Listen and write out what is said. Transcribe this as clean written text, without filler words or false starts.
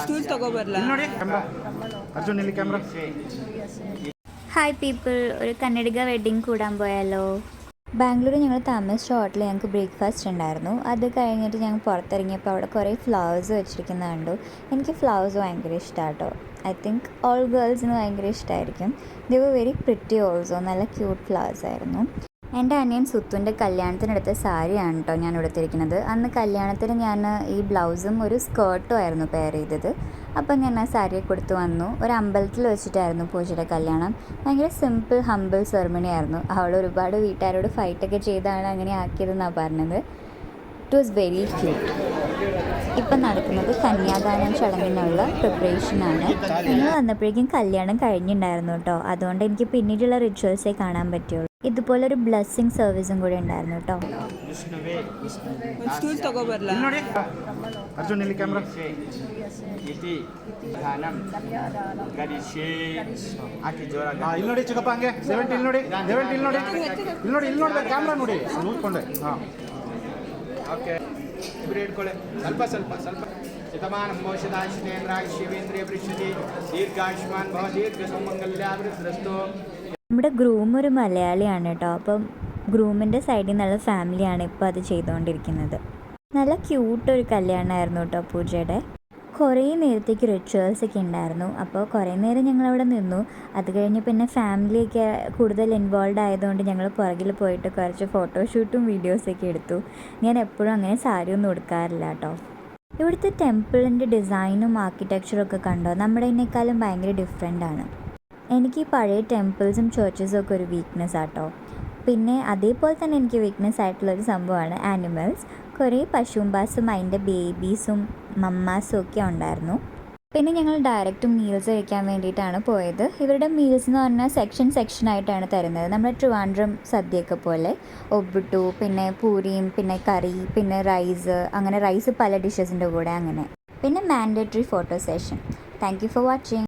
Stool ತಗೋಬರ್ಲ ನೋಡಿ ಅರ್ಜುನ್ ಇಲ್ಲಿ camera. Hi people, ഒരു കന്നഡിക വെഡ്ഡിങ് കൂടാൻ പോയാലോ? ബാംഗ്ലൂർ ഞങ്ങൾ താമസിച്ച ഹോട്ടലിൽ ഞങ്ങൾക്ക് ബ്രേക്ക്ഫാസ്റ്റ് ഉണ്ടായിരുന്നു. അത് കഴിഞ്ഞിട്ട് ഞങ്ങൾ പുറത്തിറങ്ങിയപ്പോൾ അവിടെ കുറേ ഫ്ലവേഴ്സ് വെച്ചിരിക്കുന്നത് കണ്ടു. എനിക്ക് ഫ്ലവേഴ്സ് ഭയങ്കര ഇഷ്ടമാണ് കേട്ടോ. ഐ തിങ്ക് ഓൾ ഗേൾസിന് ഭയങ്കര ഇഷ്ടമായിരിക്കും. ദേ വർ വെരി പ്രിറ്റി ഓൾസോ. നല്ല ക്യൂട്ട് ഫ്ലവേഴ്സ് ആയിരുന്നു. എൻ്റെ അനിയൻ സുത്തുൻ്റെ കല്യാണത്തിനെടുത്ത സാരിയാണ് കേട്ടോ ഞാൻ എടുത്തിരിക്കുന്നത്. അന്ന് കല്യാണത്തിന് ഞാൻ ഈ ബ്ലൗസും ഒരു സ്കേർട്ടും ആയിരുന്നു പെയർ ചെയ്തത്. അപ്പം ഞാൻ ആ സാരിയെ കൊടുത്ത് വന്നു. ഒരു അമ്പലത്തിൽ വെച്ചിട്ടായിരുന്നു പൂജയുടെ കല്യാണം. ഭയങ്കര സിമ്പിൾ ഹമ്പിൾ സെറിമണി ആയിരുന്നു. അവൾ ഒരുപാട് വീട്ടുകാരോട് ഫൈറ്റൊക്കെ ചെയ്താണ് അങ്ങനെ ആക്കിയതെന്നാണ് പറഞ്ഞത്. It was very cute. ഇപ്പം നടക്കുന്നത് കന്യാദാനം ചടങ്ങിനുള്ള പ്രിപ്പറേഷനാണ്. നിങ്ങൾ വന്നപ്പോഴേക്കും കല്യാണം കഴിഞ്ഞിട്ടുണ്ടായിരുന്നു കേട്ടോ. അതുകൊണ്ട് എനിക്ക് പിന്നീടുള്ള റിച്വൽസേ കാണാൻ പറ്റുള്ളൂ. ഇതുപോലൊരു ബ്ലെസ്സിങ് സർവീസും കൂടെ ഉണ്ടായിരുന്നു കേട്ടോ. ಸ್ಟೂಲ್ ತಗೋಬರ್ಲ ನೋಡಿ ಅರ್ಜುನ್ ಇಲ್ಲಿ ಕ್ಯಾಮ್ರಾ. ಇಲ್ಲಿ ನೋಡಿ ಚಿಕ್ಕಪ್ಪ ಹಂಗೆ 70 ಇಲ್ಲಿ ನೋಡಿ 70 ಇಲ್ಲಿ ನೋಡಿ ಇಲ್ಲಿ ನೋಡಿ ಇಲ್ಲಿ ನೋಡಿ ಕ್ಯಾಮ್ರಾ ನೋಡಿ ನೋಡ್ಕೊಂಡೆ. ಹಾಂ ಓಕೆ ಇಬ್ರು ಇಟ್ಕೊಳ್ಳಿ ಸ್ವಲ್ಪ ಸ್ವಲ್ಪ ಸ್ವಲ್ಪ. ಶತಮಾನ ಮೋಷದಾಶಿತೇಂದ್ರಾಯ ಶಿವೇಂದ್ರಿಯ ಪೃಷ್ಠತಿ ದೀರ್ಘಾಯುಷ್ಮಾನ್ ಭವ ದೀರ್ಘ സൗമംഗല്യാവൃതസ്തു. നമ്മുടെ ഗ്രൂം ഒരു മലയാളിയാണ് കേട്ടോ. അപ്പം ഗ്രൂമിൻ്റെ സൈഡിൽ നിന്നുള്ള ഫാമിലിയാണ് ഇപ്പോൾ അത് ചെയ്തുകൊണ്ടിരിക്കുന്നത്. നല്ല ക്യൂട്ടൊരു കല്യാണമായിരുന്നു കേട്ടോ പൂജയുടെ. കുറേ നേരത്തേക്ക് റിച്വൽസ് ഒക്കെ ഉണ്ടായിരുന്നു. അപ്പോൾ കുറേ നേരം ഞങ്ങളവിടെ നിന്നു. അത് കഴിഞ്ഞ് പിന്നെ ഫാമിലിയൊക്കെ കൂടുതൽ ഇൻവോൾവ് ആയതുകൊണ്ട് ഞങ്ങൾ പുറകിൽ പോയിട്ട് കുറച്ച് ഫോട്ടോഷൂട്ടും വീഡിയോസൊക്കെ എടുത്തു. ഞാൻ എപ്പോഴും അങ്ങനെ സാരിയൊന്നും ഉടുക്കാറില്ല കേട്ടോ. ഇവിടുത്തെ ടെമ്പിളിൻ്റെ ഡിസൈനും ആർക്കിടെക്ചറും ഒക്കെ കണ്ടോ, നമ്മുടേതിനേക്കാളും ഭയങ്കര ഡിഫറെൻ്റ് ആണ്. എനിക്ക് ഈ പഴയ ടെമ്പിൾസും ചേർച്ചസും ഒക്കെ ഒരു വീക്ക്നെസ് ആട്ടോ. പിന്നെ അതേപോലെ തന്നെ എനിക്ക് വീക്ക്നെസ് ആയിട്ടുള്ളൊരു സംഭവമാണ് ആനിമൽസ്. കുറേ പശുമ്പാസും അതിൻ്റെ ബേബീസും മമ്മാസും ഒക്കെ ഉണ്ടായിരുന്നു. പിന്നെ ഞങ്ങൾ ഡയറക്റ്റ് മീൽസ് കഴിക്കാൻ വേണ്ടിയിട്ടാണ് പോയത്. ഇവരുടെ മീൽസ് എന്ന് പറഞ്ഞാൽ സെക്ഷനായിട്ടാണ് തരുന്നത്. നമ്മുടെ ട്രിവാൻഡ്രം സദ്യയൊക്കെ പോലെ ഒബ്ബിട്ടു, പിന്നെ പൂരിയും, പിന്നെ കറി, പിന്നെ റൈസ്, അങ്ങനെ റൈസ് പല ഡിഷസിൻ്റെ കൂടെ അങ്ങനെ. പിന്നെ mandatory photo session. Thank you for watching.